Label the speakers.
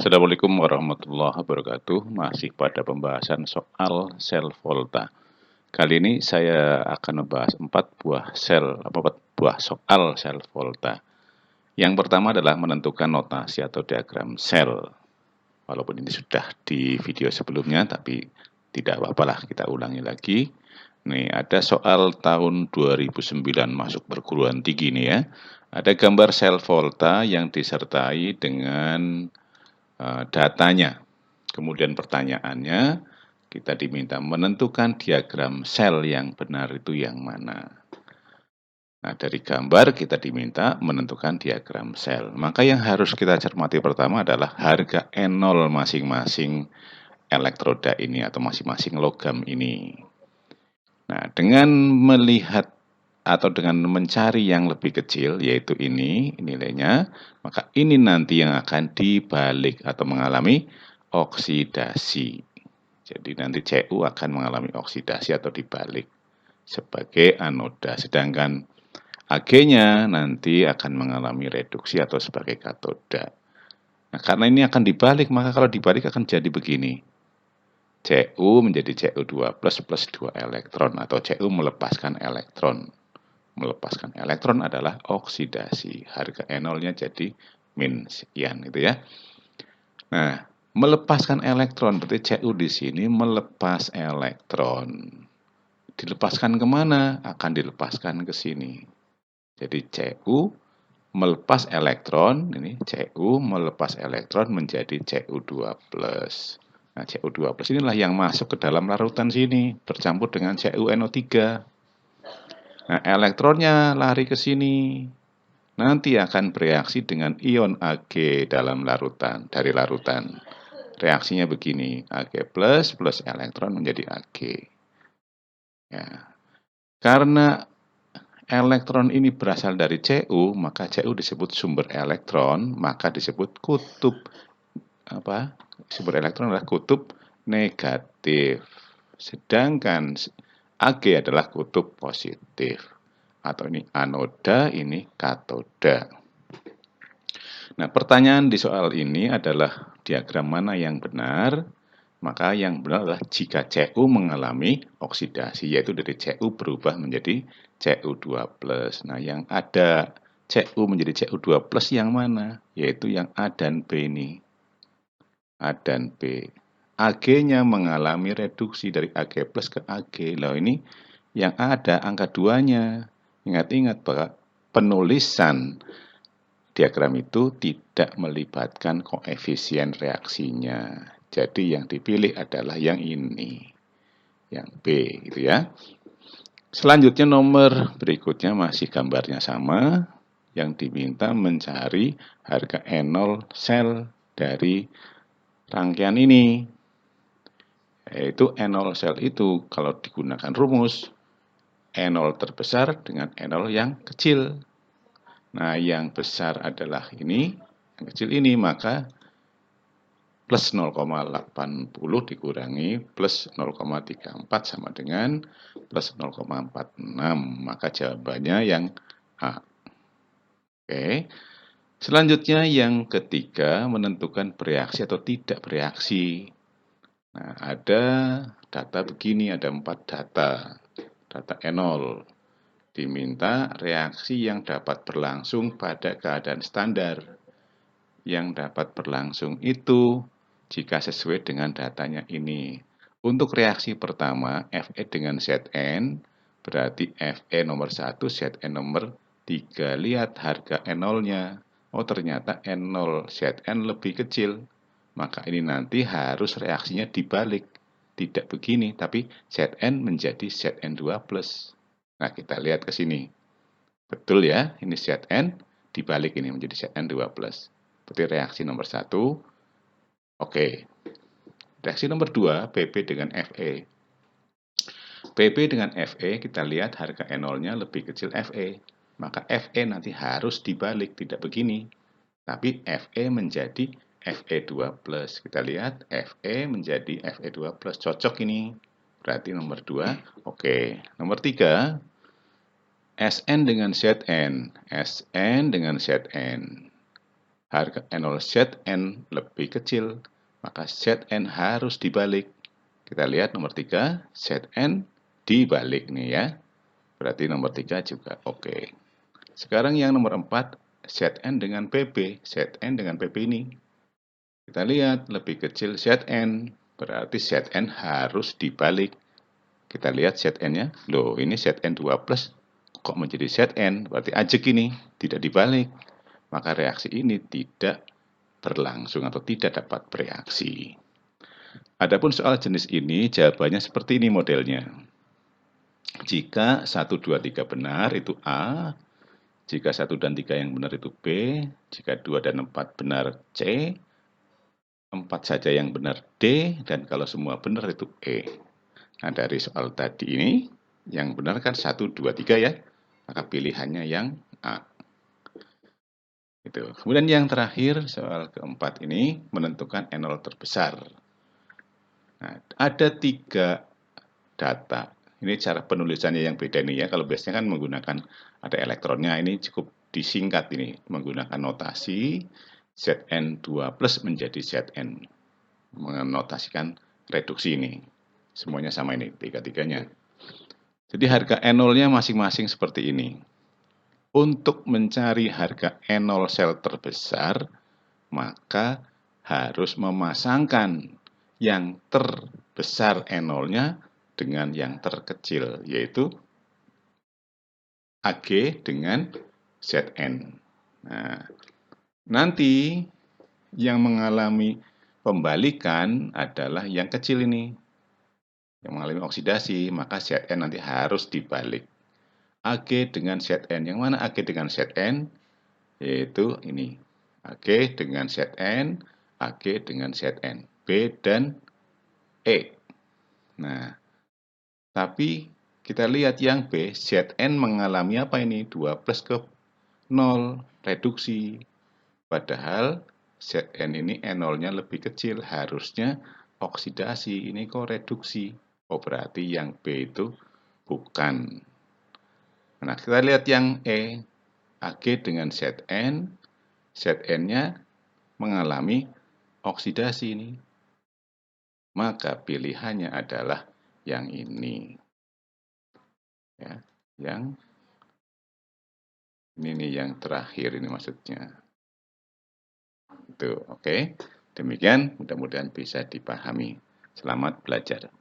Speaker 1: Assalamualaikum warahmatullahi wabarakatuh. Masih pada pembahasan soal sel volta. Kali ini saya akan membahas 4 buah soal sel volta. Yang pertama adalah menentukan notasi atau diagram sel. Walaupun ini sudah di video sebelumnya, tapi tidak apa-apa lah, kita ulangi lagi. Nih, ada soal tahun 2009 masuk perguruan tinggi nih ya. Ada gambar sel volta yang disertai dengan datanya. Kemudian pertanyaannya, kita diminta menentukan diagram sel yang benar itu yang mana. Nah, dari gambar kita diminta menentukan diagram sel. Maka yang harus kita cermati pertama adalah harga E0 masing-masing elektroda ini atau masing-masing logam ini. Nah, dengan melihat atau dengan mencari yang lebih kecil, yaitu ini nilainya, maka ini nanti yang akan dibalik atau mengalami oksidasi. Jadi nanti Cu akan mengalami oksidasi atau dibalik sebagai anoda, sedangkan Ag-nya nanti akan mengalami reduksi atau sebagai katoda. Nah, karena ini akan dibalik, maka kalau dibalik akan jadi begini. Cu menjadi Cu2 plus 2 elektron, atau Cu melepaskan elektron. Melepaskan elektron adalah oksidasi. Harga E0-nya jadi min sekian gitu ya. Nah, melepaskan elektron berarti Cu di sini melepas elektron. Dilepaskan kemana? Akan dilepaskan ke sini. Jadi Cu melepas elektron, ini Cu melepas elektron menjadi Cu2 plus. Nah, Cu2 plus inilah yang masuk ke dalam larutan sini, bercampur dengan CuNO3. Nah, elektronnya lari ke sini. Nanti akan bereaksi dengan ion Ag dalam larutan, dari larutan. Reaksinya begini, Ag plus elektron menjadi Ag. Ya. Karena elektron ini berasal dari Cu, maka Cu disebut sumber elektron, maka disebut kutub. Sumber elektron adalah kutub negatif. Sedangkan Ag adalah kutub positif. Atau ini anoda, ini katoda. Nah, pertanyaan di soal ini adalah diagram mana yang benar? Maka yang benar adalah jika Cu mengalami oksidasi, yaitu dari Cu berubah menjadi Cu2 plus. Nah, yang ada Cu menjadi Cu2 plus yang mana? Yaitu yang A dan B ini. A dan B. Ag-nya mengalami reduksi dari Ag plus ke Ag. Lalu ini yang A ada angka 2-nya. Ingat-ingat bahwa penulisan diagram itu tidak melibatkan koefisien reaksinya. Jadi yang dipilih adalah yang ini, yang B gitu ya. Selanjutnya nomor berikutnya masih gambarnya sama, yang diminta mencari harga E0 sel dari rangkaian ini. Yaitu E0 sel itu kalau digunakan rumus E0 terbesar dengan E0 yang kecil. Nah, yang besar adalah ini, yang kecil ini, maka plus 0,80 dikurangi plus 0,34 sama dengan plus 0,46. Maka jawabannya yang A. Oke. Selanjutnya yang ketiga, menentukan bereaksi atau tidak bereaksi. Nah, ada data begini, ada 4 data. Data E0. Diminta reaksi yang dapat berlangsung pada keadaan standar. Yang dapat berlangsung itu jika sesuai dengan datanya ini. Untuk reaksi pertama, Fe dengan Zn, berarti Fe nomor 1, Zn nomor 3. Lihat harga N0-nya. Oh, ternyata N0 Zn lebih kecil. Maka ini nanti harus reaksinya dibalik. Tidak begini, tapi Zn menjadi Zn2+. Nah, kita lihat ke sini. Betul ya, ini Zn, dibalik ini menjadi Zn2+. Berarti reaksi nomor 1. Oke. Reaksi nomor 2, Pp dengan Fe. Pp dengan Fe, kita lihat harga E0-nya lebih kecil Fe. Maka Fe nanti harus dibalik, tidak begini. Tapi Fe menjadi Fe2+. Kita lihat Fe menjadi Fe2+. Cocok ini. Berarti nomor 2. Oke. Nomor 3, Sn dengan Zn. Sn dengan Zn. harga N0 Zn lebih kecil, maka Zn harus dibalik. Kita lihat nomor 3, Zn dibalik nih ya. Berarti nomor 3 juga oke. Sekarang yang nomor 4, Zn dengan Pb. Zn dengan Pb ini. Kita lihat lebih kecil Zn, berarti Zn harus dibalik. Kita lihat Zn-nya. Loh, ini Zn 2 plus kok menjadi Zn? Berarti ajek ini, tidak dibalik. Maka reaksi ini tidak berlangsung atau tidak dapat bereaksi. Adapun soal jenis ini, jawabannya seperti ini modelnya. Jika 1, 2, 3 benar, itu A. Jika 1 dan 3 yang benar itu B. Jika 2 dan 4 benar C. 4 saja yang benar D. Dan kalau semua benar itu E. Nah, dari soal tadi ini, yang benar kan 1, 2, 3 ya. Maka pilihannya yang A. Itu. Kemudian yang terakhir, soal keempat ini, menentukan N0 terbesar. Nah, ada 3 data. Ini cara penulisannya yang beda nih ya. Kalau biasanya kan menggunakan ada elektronnya, ini cukup disingkat ini menggunakan notasi Zn2 plus menjadi Zn. Menotasikan reduksi ini. Semuanya sama ini, tiga-tiganya. Jadi harga N0-nya masing-masing seperti ini. Untuk mencari harga N0 sel terbesar, maka harus memasangkan yang terbesar N0-nya dengan yang terkecil, yaitu AG dengan Zn. Nah, nanti yang mengalami pembalikan adalah yang kecil ini, yang mengalami oksidasi, maka Zn nanti harus dibalik. AG dengan Zn, yang mana AG dengan Zn? Yaitu ini, AG dengan Zn, AG dengan Zn, B dan E. Nah, tapi kita lihat yang B, Zn mengalami apa ini? 2 plus ke 0, reduksi. Padahal Zn ini N0-nya lebih kecil, harusnya oksidasi. Ini kok reduksi? Oh, berarti yang B itu bukan. Nah, kita lihat yang E, AG dengan Zn, Zn-nya mengalami oksidasi ini. Maka pilihannya adalah yang ini. Ya, yang ini nih yang terakhir ini maksudnya. Itu, oke. Demikian, mudah-mudahan bisa dipahami. Selamat belajar.